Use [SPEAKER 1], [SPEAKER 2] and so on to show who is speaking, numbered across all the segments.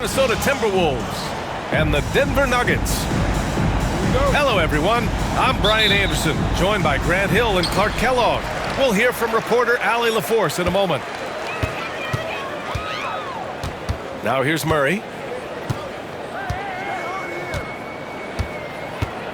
[SPEAKER 1] Minnesota Timberwolves and the Denver Nuggets. Hello, everyone. I'm Brian Anderson, joined by Grant Hill and Clark Kellogg. We'll hear from reporter Allie LaForce in a moment. Now here's Murray.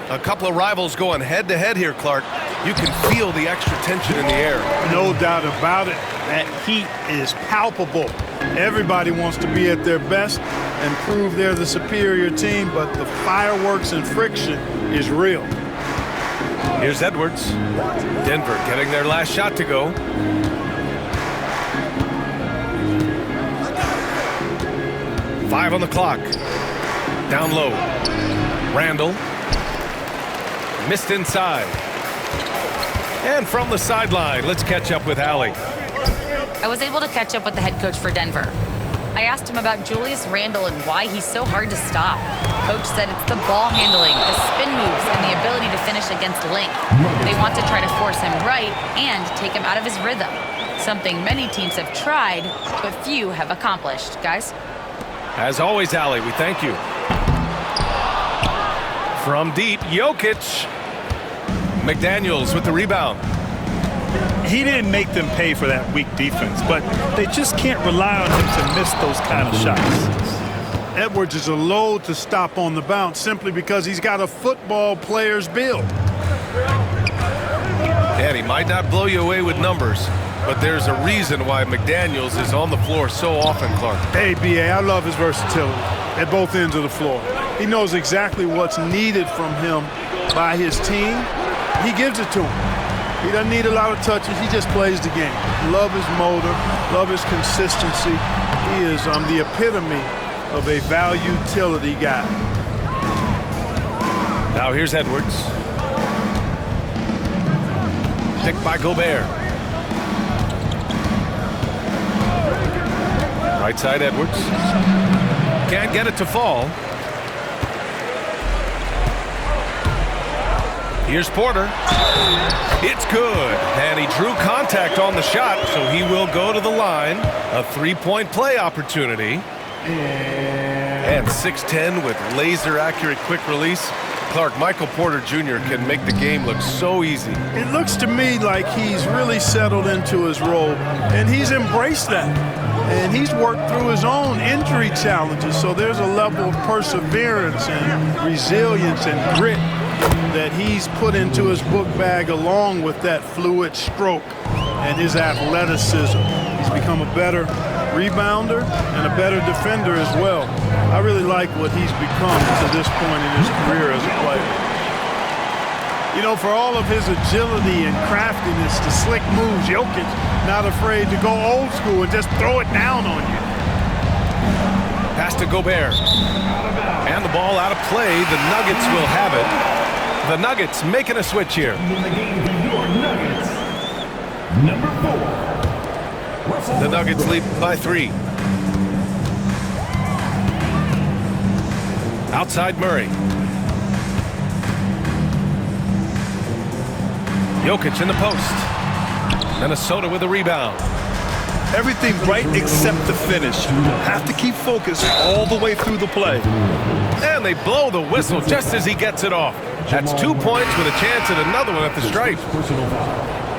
[SPEAKER 1] A couple of rivals going head-to-head here, Clark. You can feel the extra tension in the air.
[SPEAKER 2] No doubt about it. That heat is palpable. Everybody wants to be at their best and prove they're the superior team, but the fireworks and friction is real.
[SPEAKER 1] Here's Edwards. Denver getting their last shot to go. Five on the clock. Down low. Randall. Missed inside. And from the sideline, let's catch up with Allie.
[SPEAKER 3] I was able to catch up with the head coach for Denver. I asked him about Julius Randle and why he's so hard to stop. Coach said it's the ball handling, the spin moves, and the ability to finish against length. They want to try to force him right and take him out of his rhythm. Something many teams have tried, but few have accomplished. Guys?
[SPEAKER 1] As always, Allie, we thank you. From deep, Jokic. McDaniels with the rebound.
[SPEAKER 4] He didn't make them pay for that weak defense, but they just can't rely on him to miss those kind of shots.
[SPEAKER 2] Edwards is a load to stop on the bounce simply because he's got a football player's build.
[SPEAKER 1] And he might not blow you away with numbers, but there's a reason why McDaniels is on the floor so often, Clark.
[SPEAKER 2] Hey, B.A., I love his versatility at both ends of the floor. He knows exactly what's needed from him by his team. He gives it to him. He doesn't need a lot of touches. He just plays the game. Love his motor. Love his consistency. He is the epitome of a value-utility guy.
[SPEAKER 1] Now here's Edwards. Picked by Gobert. Right side Edwards. Can't get it to fall. Here's Porter. It's good. And he drew contact on the shot, so he will go to the line. A three-point play opportunity. And 6'10" with laser-accurate quick release. Clark, Michael Porter Jr. can make the game look so easy.
[SPEAKER 2] It looks to me like he's really settled into his role, and he's embraced that. And he's worked through his own injury challenges, so there's a level of perseverance and resilience and grit that he's put into his book bag along with that fluid stroke and his athleticism. He's become a better rebounder and a better defender as well. I really like what he's become to this point in his career as a player. You know, for all of his agility and craftiness, the slick moves, Jokic not afraid to go old school and just throw it down on you.
[SPEAKER 1] Pass to Gobert. And the ball out of play. The Nuggets will have it. The Nuggets making a switch here. The Nuggets lead by 3. Outside Murray. Jokic in the post. Minnesota with a rebound.
[SPEAKER 4] Everything right except the finish. Have to keep focused all the way through the play.
[SPEAKER 1] And they blow the whistle just as he gets it off. That's 2 points with a chance at another one at the stripe.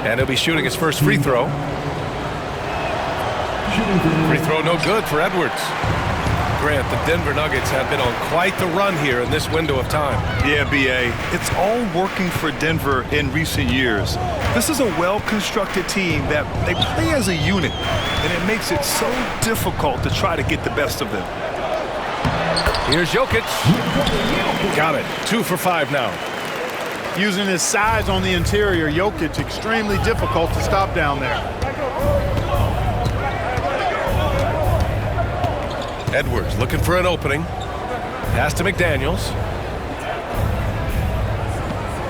[SPEAKER 1] And he'll be shooting his first free throw. Free throw no good for Edwards. Grant, the Denver Nuggets have been on quite the run here in this window of time.
[SPEAKER 4] Yeah, B.A., it's all working for Denver in recent years. This is a well-constructed team that they play as a unit, and it makes it so difficult to try to get the best of them.
[SPEAKER 1] Here's Jokic. Got it. 2 for 5 now.
[SPEAKER 2] Using his size on the interior, Jokic extremely difficult to stop down there.
[SPEAKER 1] Edwards looking for an opening. Pass to McDaniels.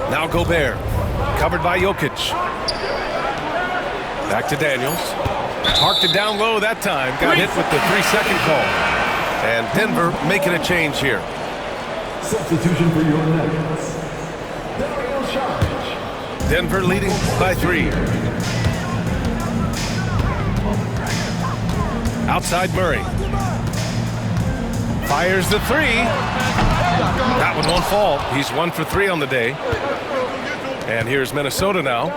[SPEAKER 1] Now Gobert. Covered by Jokic. Back to Daniels. Parked it down low that time. Got hit with the 3-second call. And Denver making a change here.
[SPEAKER 5] Substitution for your Nuggets. Dario Saric.
[SPEAKER 1] Denver leading by 3. Outside Murray. Fires the three. That one won't fall. He's 1 for 3 on the day. And here's Minnesota now.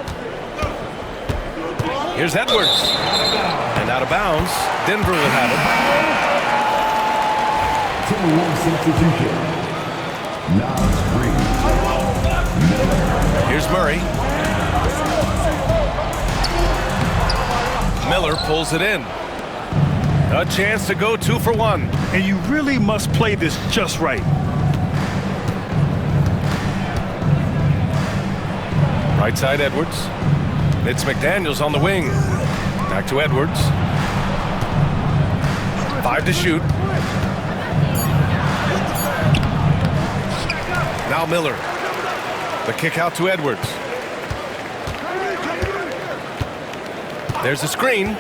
[SPEAKER 1] Here's Edwards. And out of bounds. Denver will have it.
[SPEAKER 5] Timberwolves substitution. Naz Reid.
[SPEAKER 1] Here's Murray. Miller pulls it in. A chance to go 2 for 1.
[SPEAKER 4] And you really must play this just right.
[SPEAKER 1] Right side Edwards. It's McDaniels on the wing. Back to Edwards. 5 to shoot. Now Miller. The kick out to Edwards. There's a screen.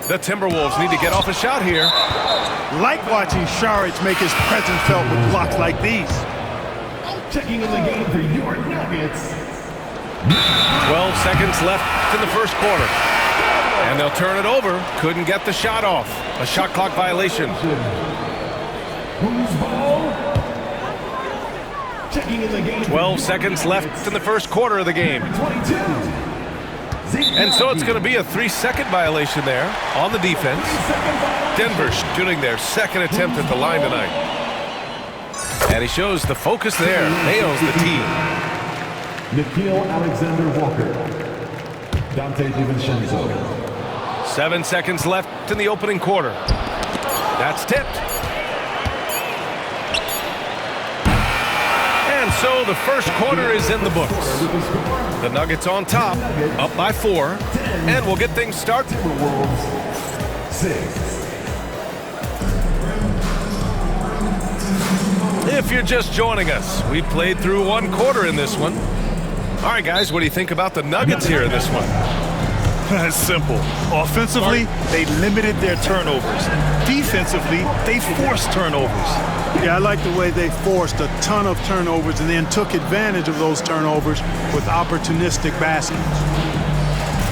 [SPEAKER 1] The Timberwolves need to get off a shot here.
[SPEAKER 2] Like watching Saric make his presence felt with blocks like these.
[SPEAKER 5] Checking in the game for your Nuggets.
[SPEAKER 1] 12 seconds left in the first quarter. And they'll turn it over. Couldn't get the shot off. A shot clock violation.
[SPEAKER 5] Who's ball? Checking in the game.
[SPEAKER 1] 12 seconds left in the first quarter of the game.
[SPEAKER 5] 22.
[SPEAKER 1] And so it's going to be a 3-second violation there on the defense. Denver shooting their second attempt at the line tonight. And he shows the focus there. Nails the team.
[SPEAKER 5] Nickeil Alexander-Walker. Dante DiVincenzo.
[SPEAKER 1] 7 seconds left in the opening quarter. That's tipped. And so the first quarter is in the books. The Nuggets on top, up by 4, and we'll get things started.
[SPEAKER 5] Timberwolves 6.
[SPEAKER 1] If you're just joining us, we played through 1 quarter in this one. All right, guys, what do you think about the Nuggets here in this one?
[SPEAKER 4] It's simple. Offensively, they limited their turnovers. Defensively, they forced turnovers.
[SPEAKER 2] Yeah, I like the way they forced a ton of turnovers and then took advantage of those turnovers with opportunistic baskets.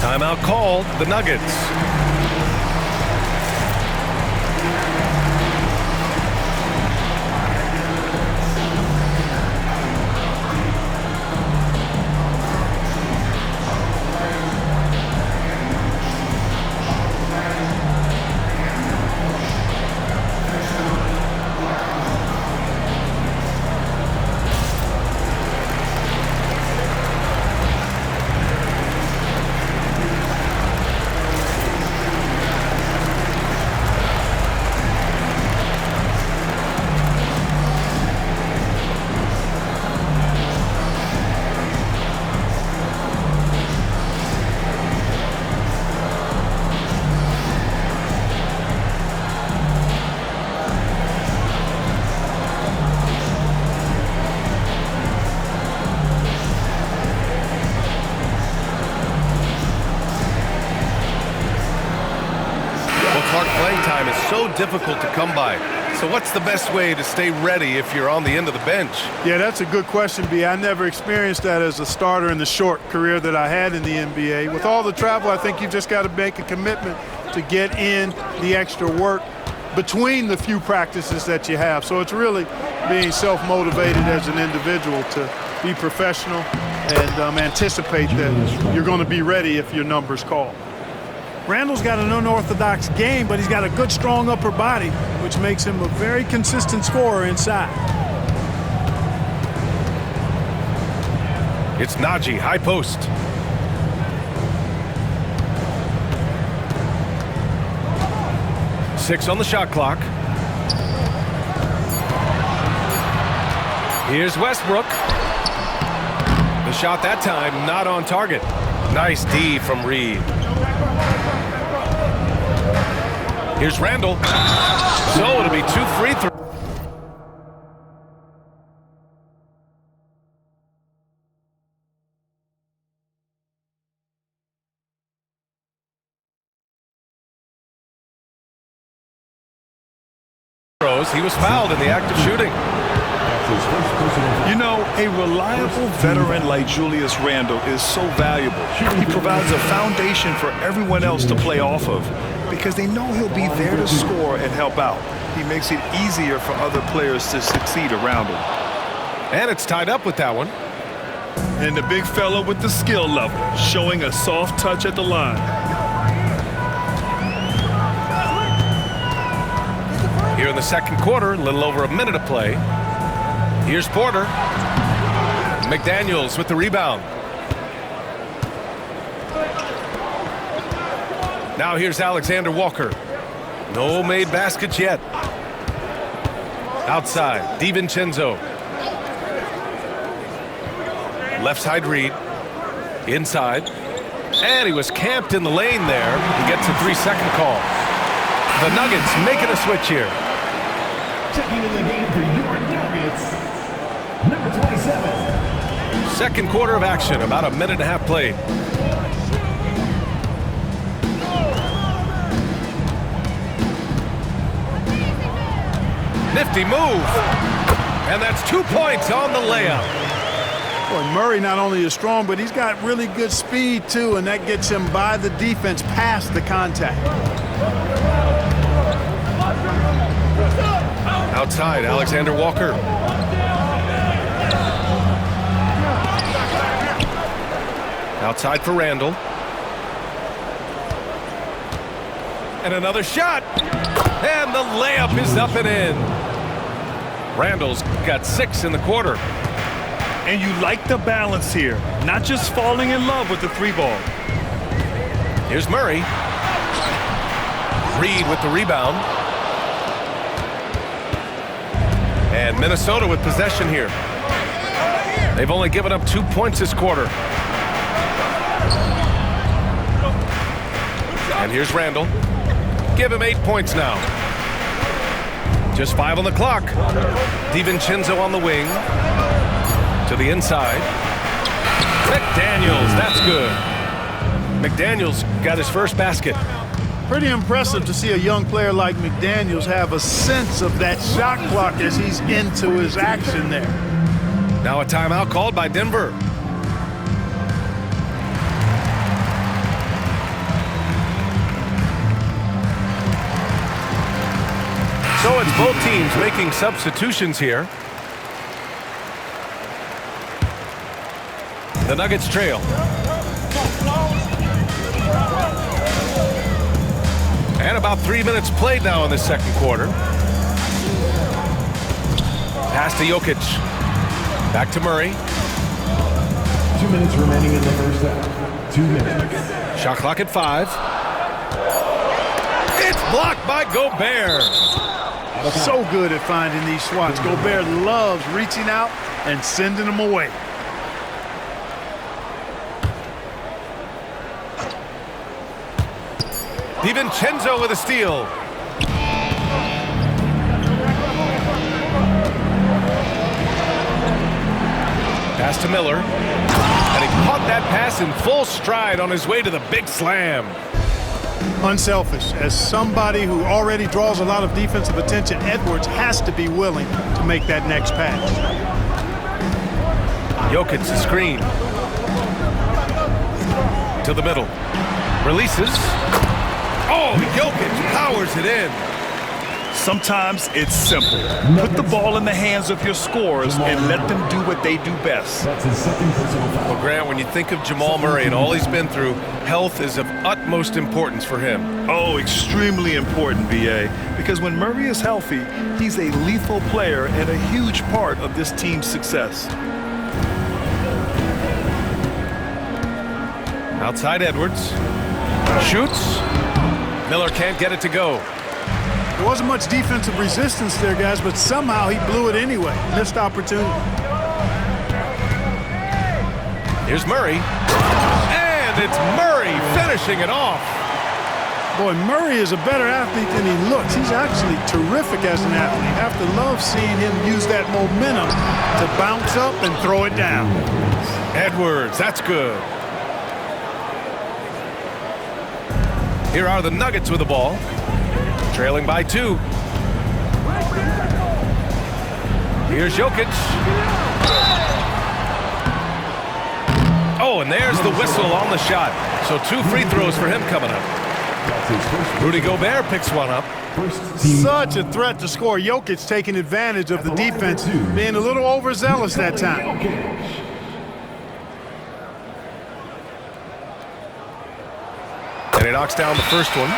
[SPEAKER 1] Timeout called, the Nuggets. Playing time is so difficult to come by. So what's the best way to stay ready if you're on the end of the bench?
[SPEAKER 2] Yeah, that's a good question, B. I never experienced that as a starter in the short career that I had in the NBA. With all the travel, I think you've just got to make a commitment to get in the extra work between the few practices that you have. So it's really being self-motivated as an individual to be professional and anticipate that you're going to be ready if your number's called. Randall's got an unorthodox game, but he's got a good, strong upper body, which makes him a very consistent scorer inside.
[SPEAKER 1] It's Najee, high post. Six on the shot clock. Here's Westbrook. The shot that time not on target. Nice D from Reed. Here's Randall. So it'll be 2 free throws. He was fouled in the act of shooting.
[SPEAKER 4] You know, a reliable veteran like Julius Randle is so valuable. He provides a foundation for everyone else to play off of. because they know he'll be there to score and help out. He makes it easier for other players to succeed around him.
[SPEAKER 1] And it's tied up with that one.
[SPEAKER 4] And the big fella with the skill level, showing a soft touch at the line.
[SPEAKER 1] Here in the second quarter, a little over a minute to play. Here's Porter. McDaniels with the rebound. Now here's Alexander Walker. No made baskets yet. Outside, DiVincenzo. Left side read. Inside. And he was camped in the lane there. He gets a 3-second call. The Nuggets making a switch here.
[SPEAKER 5] Checking in the game for your Nuggets, number 27.
[SPEAKER 1] Second quarter of action, about a minute and a half played. Nifty move. And that's 2 points on the layup.
[SPEAKER 2] Boy, Murray not only is strong, but he's got really good speed, too, and that gets him by the defense past the contact.
[SPEAKER 1] Outside, Alexander Walker. Outside for Randall. And another shot. And the layup is up and in. Randall's got 6 in the quarter.
[SPEAKER 4] And you like the balance here, not just falling in love with the 3-ball.
[SPEAKER 1] Here's Murray. Reed with the rebound. And Minnesota with possession here. They've only given up 2 points this quarter. And here's Randall. Give him 8 points now. Just 5 on the clock. DiVincenzo on the wing. To the inside. McDaniels, that's good. McDaniels got his first basket.
[SPEAKER 2] Pretty impressive to see a young player like McDaniels have a sense of that shot clock as he's into his action there.
[SPEAKER 1] Now a timeout called by Denver. So it's both teams making substitutions here. The Nuggets trail. And about 3 minutes played now in the second quarter. Pass to Jokic. Back to Murray.
[SPEAKER 5] 2 minutes remaining in the first half. 2 minutes.
[SPEAKER 1] Shot clock at 5. It's blocked by Gobert.
[SPEAKER 2] So good at finding these swats. Gobert loves reaching out and sending them away.
[SPEAKER 1] DiVincenzo with a steal. Pass to Miller. And he caught that pass in full stride on his way to the big slam.
[SPEAKER 2] Unselfish. As somebody who already draws a lot of defensive attention, Edwards has to be willing to make that next pass.
[SPEAKER 1] Jokic the screen. To the middle. Releases. Oh, Jokic powers it in.
[SPEAKER 4] Sometimes it's simple. Put the ball in the hands of your scorers and let them do what they do best.
[SPEAKER 5] That's his second personal foul.
[SPEAKER 1] Well, Grant, when you think of Jamal Murray and all he's been through, health is of utmost importance for him.
[SPEAKER 4] Oh, extremely important, B.A., because when Murray is healthy, he's a lethal player and a huge part of this team's success.
[SPEAKER 1] Outside Edwards. Shoots. Miller can't get it to go.
[SPEAKER 2] There wasn't much defensive resistance there, guys, but somehow he blew it anyway. Missed opportunity.
[SPEAKER 1] Here's Murray. And it's Murray finishing it off.
[SPEAKER 2] Boy, Murray is a better athlete than he looks. He's actually terrific as an athlete. You have to love seeing him use that momentum to bounce up and throw it down.
[SPEAKER 1] Edwards, that's good. Here are the Nuggets with the ball. Trailing by 2. Here's Jokic. Oh, and there's the whistle on the shot. So 2 free throws for him coming up.
[SPEAKER 5] That's his first.
[SPEAKER 1] Rudy Gobert picks one up.
[SPEAKER 5] First team.
[SPEAKER 2] Such a threat to score. Jokic taking advantage of the defense, being a little overzealous that time.
[SPEAKER 1] And he knocks down the first one.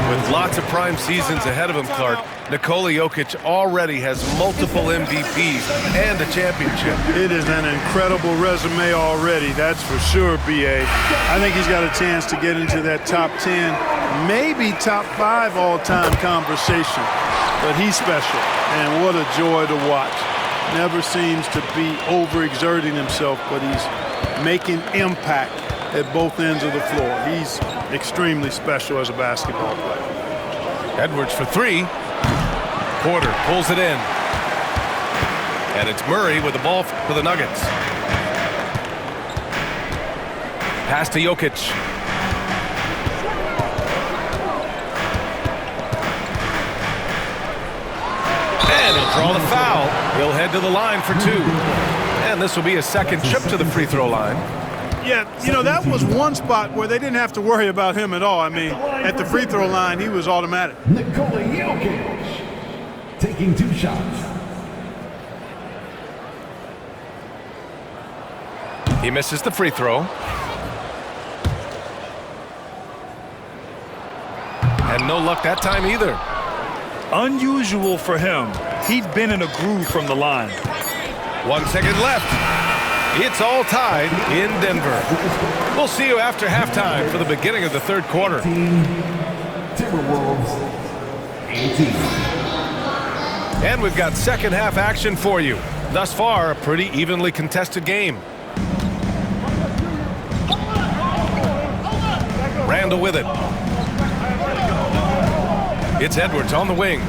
[SPEAKER 1] With lots of prime seasons ahead of him, Clark, Nikola Jokic already has multiple MVPs and a championship.
[SPEAKER 2] It is an incredible resume already, that's for sure, B.A. I think he's got a chance to get into that top 10, maybe top 5 all-time conversation. But he's special, and what a joy to watch. Never seems to be overexerting himself, but he's making impact at both ends of the floor. He's extremely special as a basketball player.
[SPEAKER 1] Edwards for three. Porter pulls it in. And it's Murray with the ball for the Nuggets. Pass to Jokic. And he'll draw the foul. He'll head to the line for two. And this will be a second trip to the free throw line.
[SPEAKER 2] Yeah, you know, that was one spot where they didn't have to worry about him at all. I mean, at the free throw line, he was automatic.
[SPEAKER 5] Nikola Jokic taking 2 shots.
[SPEAKER 1] He misses the free throw. And no luck that time either.
[SPEAKER 4] Unusual for him. He'd been in a groove from the line.
[SPEAKER 1] 1 second left. It's all tied in Denver. We'll see you after halftime for the beginning of the third quarter.
[SPEAKER 5] Timberwolves 18.
[SPEAKER 1] And we've got second half action for you. Thus far, a pretty evenly contested game. Randall with it. It's Edwards on the wing.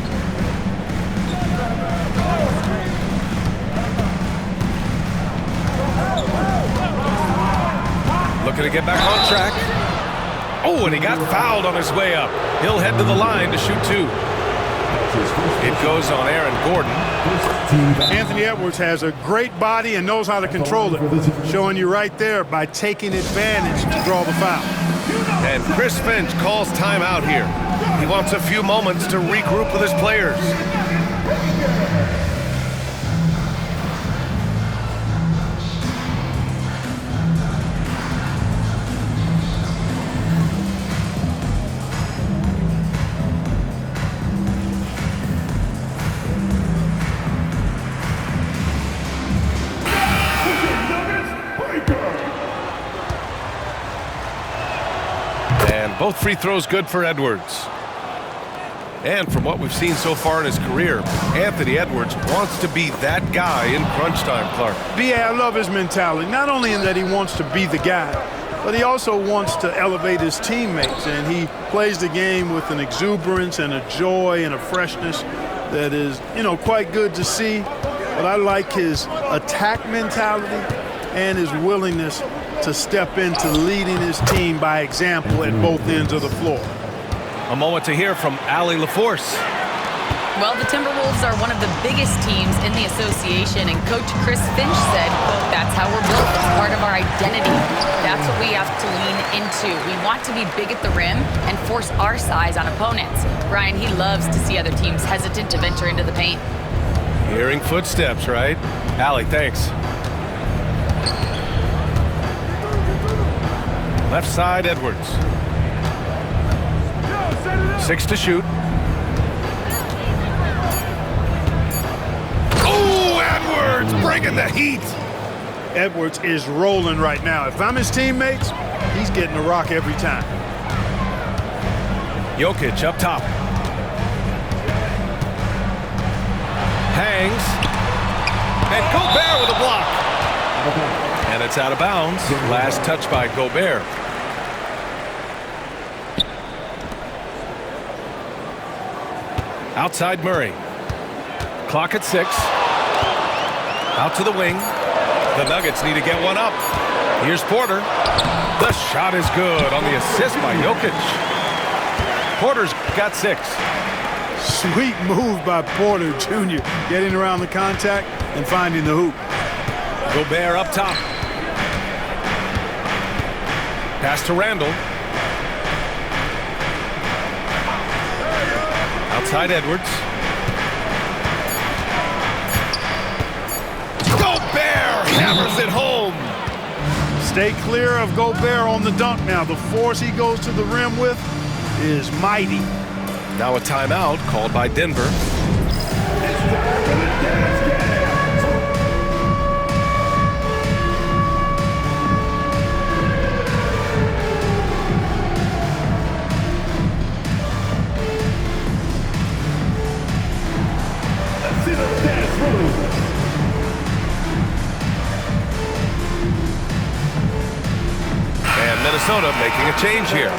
[SPEAKER 1] Looking to get back on track. Oh, and he got fouled on his way up. He'll head to the line to shoot 2. It goes on Aaron Gordon.
[SPEAKER 2] Anthony Edwards has a great body and knows how to control it. Showing you right there by taking advantage to draw the foul.
[SPEAKER 1] And Chris Finch calls timeout here. He wants a few moments to regroup with his players. Both free throws good for Edwards. And from what we've seen so far in his career, Anthony Edwards wants to be that guy in crunch time, Clark.
[SPEAKER 2] B.A., I love his mentality. Not only in that he wants to be the guy, but he also wants to elevate his teammates. And he plays the game with an exuberance and a joy and a freshness that is, you know, quite good to see. But I like his attack mentality and his willingness to step into leading his team by example at both ends of the floor.
[SPEAKER 1] A moment to hear from Allie LaForce.
[SPEAKER 3] Well, the Timberwolves are one of the biggest teams in the association, and Coach Chris Finch said, quote, "That's how we're built. It's part of our identity. That's what we have to lean into. We want to be big at the rim and force our size on opponents." Brian, he loves to see other teams hesitant to venture into the paint.
[SPEAKER 1] Hearing footsteps, right? Allie, thanks. Left side, Edwards. 6 to shoot. Oh, Edwards bringing the heat.
[SPEAKER 2] Edwards is rolling right now. If I'm his teammates, he's getting the rock every time.
[SPEAKER 1] Jokic up top. Hangs. And Gobert with a block. And it's out of bounds. Last touch by Gobert. Outside Murray. Clock at 6. Out to the wing. The Nuggets need to get one up. Here's Porter. The shot is good on the assist by Jokic. Porter's got 6.
[SPEAKER 2] Sweet move by Porter Jr. Getting around the contact and finding the hoop.
[SPEAKER 1] Gobert up top. Pass to Randall. Outside Edwards. Gobert hammers it home.
[SPEAKER 2] Stay clear of Gobert on the dunk now. The force he goes to the rim with is mighty.
[SPEAKER 1] Now a timeout called by Denver. And Minnesota making a change here.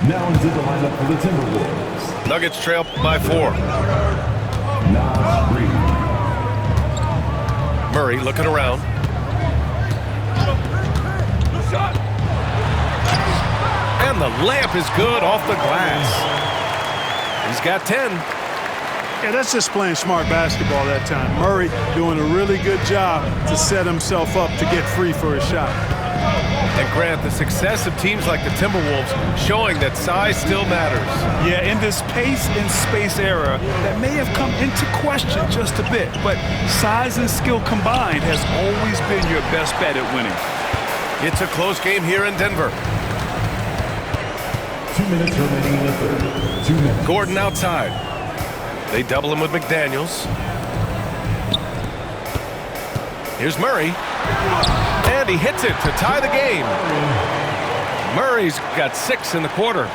[SPEAKER 5] Now into the lineup for the Timberwolves.
[SPEAKER 1] Nuggets trail by 4.
[SPEAKER 5] Naz Reid.
[SPEAKER 1] Murray looking around. And the layup is good off the glass. He's got 10.
[SPEAKER 2] Yeah, that's just playing smart basketball that time. Murray doing a really good job to set himself up to get free for his shot.
[SPEAKER 1] And Grant, the success of teams like the Timberwolves showing that size still matters.
[SPEAKER 4] Yeah, in this pace and space era, that may have come into question just a bit, but size and skill combined has always been your best bet at winning.
[SPEAKER 1] It's a close game here in Denver.
[SPEAKER 5] 2 minutes remaining in the third. 2 minutes.
[SPEAKER 1] Gordon outside. They double him with McDaniels. Here's Murray. And he hits it to tie the game. Murray's got 6 in the quarter.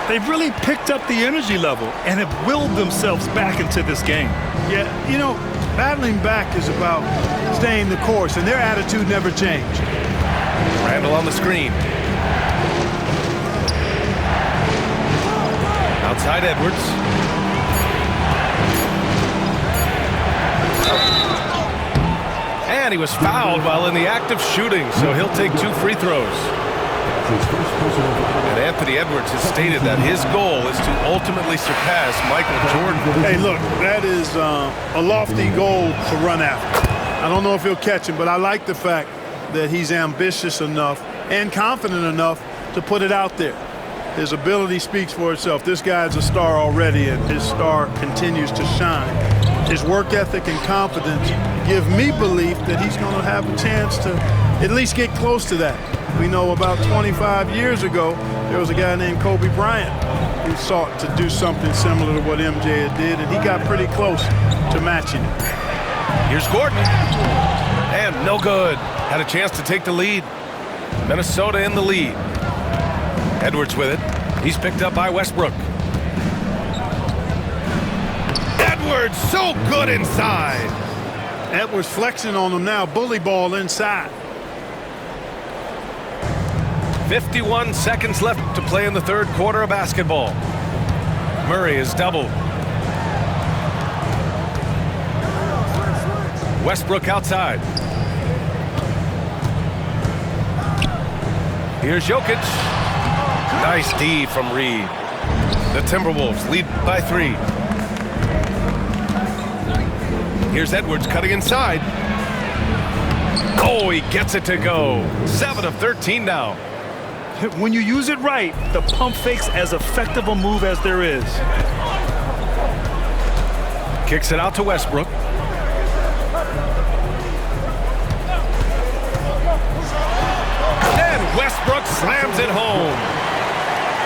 [SPEAKER 4] They've really picked up the energy level and have willed themselves back into this game.
[SPEAKER 2] Yeah, you know, battling back is about staying the course, and their attitude never changed.
[SPEAKER 1] Randall on the screen. Outside Edwards. And he was fouled while in the act of shooting, so he'll take 2 free throws. And Anthony Edwards has stated that his goal is to ultimately surpass Michael Jordan.
[SPEAKER 2] Hey, look, that is a lofty goal to run after. I don't know if he'll catch him, but I like the fact that he's ambitious enough and confident enough to put it out there. His ability speaks for itself. This guy's a star already, and his star continues to shine. His work ethic and confidence give me belief that he's going to have a chance to at least get close to that. We know about 25 years ago, there was a guy named Kobe Bryant who sought to do something similar to what MJ did, and he got pretty close to matching it.
[SPEAKER 1] Here's Gordon. And no good. Had a chance to take the lead. Minnesota in the lead. Edwards with it. He's picked up by Westbrook. Edwards so good inside.
[SPEAKER 2] Edwards flexing on him now. Bully ball inside.
[SPEAKER 1] 51 seconds left to play in the third quarter of basketball. Murray is doubled. Westbrook outside. Here's Jokic. Nice D from Reed. The Timberwolves lead by 3. Here's Edwards cutting inside. Oh, he gets it to go. 7 of 13 now.
[SPEAKER 4] When you use it right, the pump fake's as effective a move as there is.
[SPEAKER 1] Kicks it out to Westbrook. And Westbrook slams it home.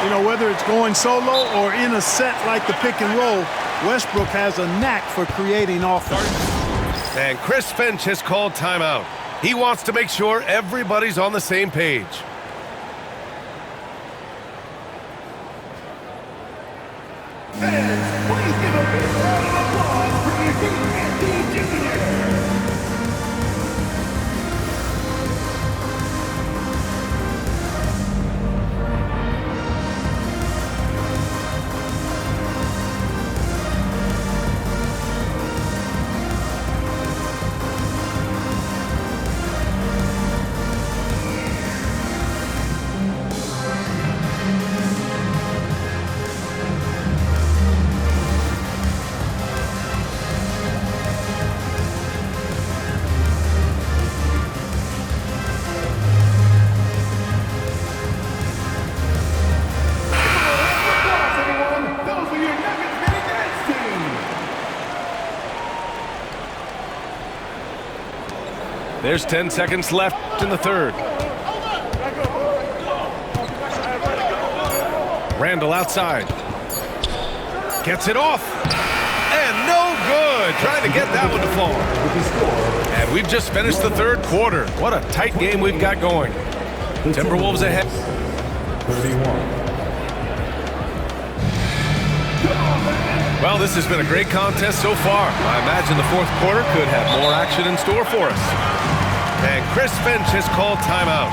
[SPEAKER 2] You know, whether it's going solo or in a set like the pick and roll, Westbrook has a knack for creating offense.
[SPEAKER 1] And Chris Finch has called timeout. He wants to make sure everybody's on the same page.
[SPEAKER 5] Please give a big round of applause for your team and the Engineers.
[SPEAKER 1] There's 10 seconds left in the third. Randall outside. Gets it off. And no good. Trying to get that one to fall. And we've just finished the third quarter. What a tight game we've got going. Timberwolves ahead.
[SPEAKER 5] 31.
[SPEAKER 1] Well, this has been a great contest so far. I imagine the fourth quarter could have more action in store for us. And Chris Finch has called timeout,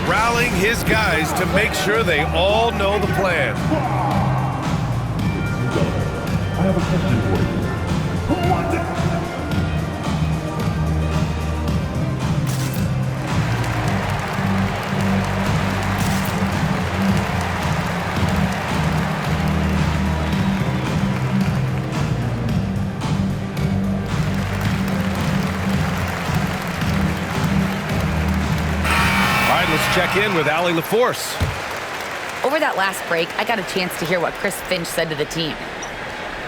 [SPEAKER 1] rallying his guys to make sure they all know the plan.
[SPEAKER 5] I have a question for you. Who wants it?
[SPEAKER 1] Let's check in with Allie LaForce.
[SPEAKER 3] Over that last break, I got a chance to hear what Chris Finch said to the team.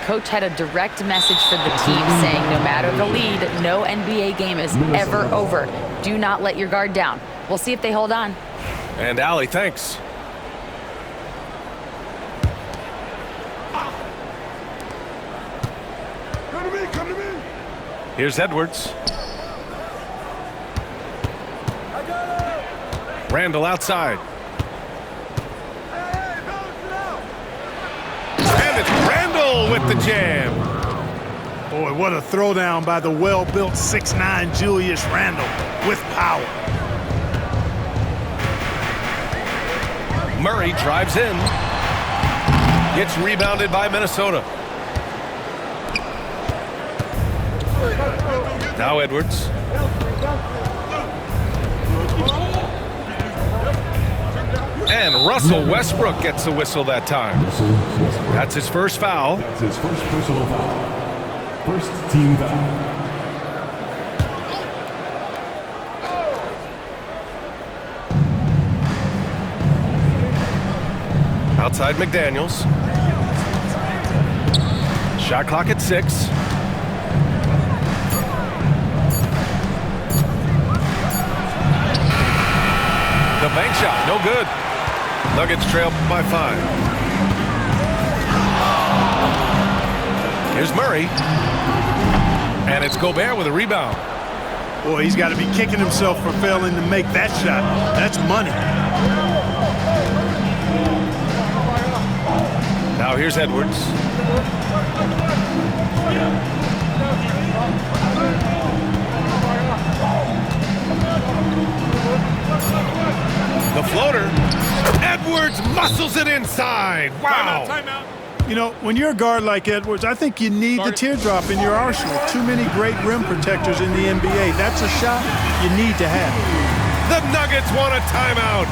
[SPEAKER 3] Coach had a direct message for the team saying no matter the lead, no NBA game is ever over. Do not let your guard down. We'll see if they hold on.
[SPEAKER 1] And Allie, thanks.
[SPEAKER 2] Come to me.
[SPEAKER 1] Here's Edwards. Randall outside. And it's Randall with the jam.
[SPEAKER 2] Boy, what a throwdown by the well-built 6'9" Julius Randle with power.
[SPEAKER 1] Murray drives in. Gets rebounded by Minnesota. Now Edwards. And Russell Westbrook gets the whistle that time. That's his first foul.
[SPEAKER 5] That's his first personal foul. First team foul.
[SPEAKER 1] Outside McDaniels. Shot clock at 6. The bank shot, no good. Nuggets trail by 5. Here's Murray. And it's Gobert with a rebound.
[SPEAKER 2] Boy, he's got to be kicking himself for failing to make that shot. That's money.
[SPEAKER 1] Now here's Edwards. The floater. Edwards muscles it inside. Wow.
[SPEAKER 2] Timeout. You know, when you're a guard like Edwards, I think you need the teardrop in your arsenal. Too many great rim protectors in the NBA. That's a shot you need to have.
[SPEAKER 1] The Nuggets want a timeout.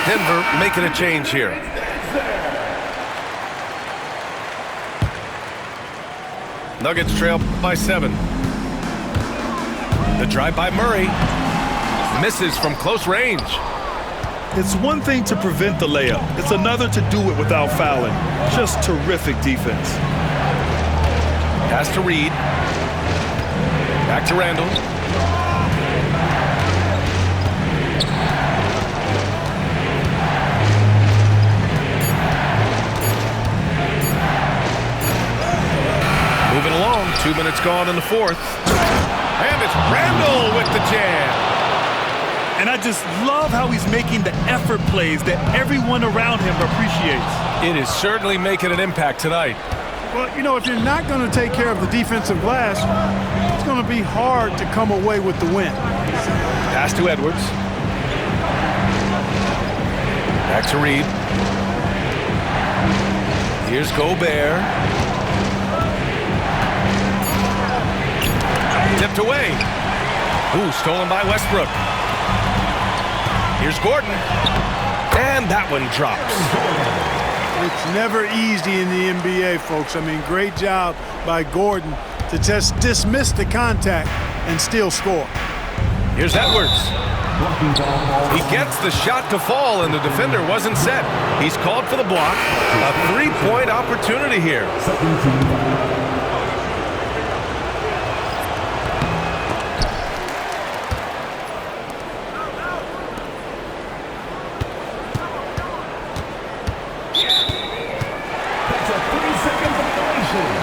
[SPEAKER 1] Denver making a change here. Nuggets trail by 7. The drive by Murray. Misses from close range.
[SPEAKER 4] It's one thing to prevent the layup. It's another to do it without fouling. Just terrific defense.
[SPEAKER 1] Pass to Reed. Back to Randall. gone in the fourth. And it's Randall with the jam.
[SPEAKER 4] And I just love how he's making the effort plays that everyone around him appreciates.
[SPEAKER 1] It is certainly making an impact tonight.
[SPEAKER 2] Well, you know, if you're not going to take care of the defensive glass, it's going to be hard to come away with the win.
[SPEAKER 1] Pass to Edwards. Back to Reed. Here's Gobert. Tipped away. Ooh, stolen by Westbrook. Here's Gordon. And that one drops.
[SPEAKER 2] It's never easy in the NBA, folks. I mean, great job by Gordon to just dismiss the contact and still score.
[SPEAKER 1] Here's Edwards. He gets the shot to fall, and the defender wasn't set. He's called for the block. A three-point opportunity here.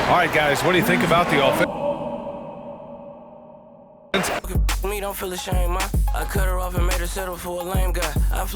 [SPEAKER 1] All right, guys, what do you think about the offense?
[SPEAKER 6] Me don't feel ashamed, I cut her off and made her settle for a lame guy.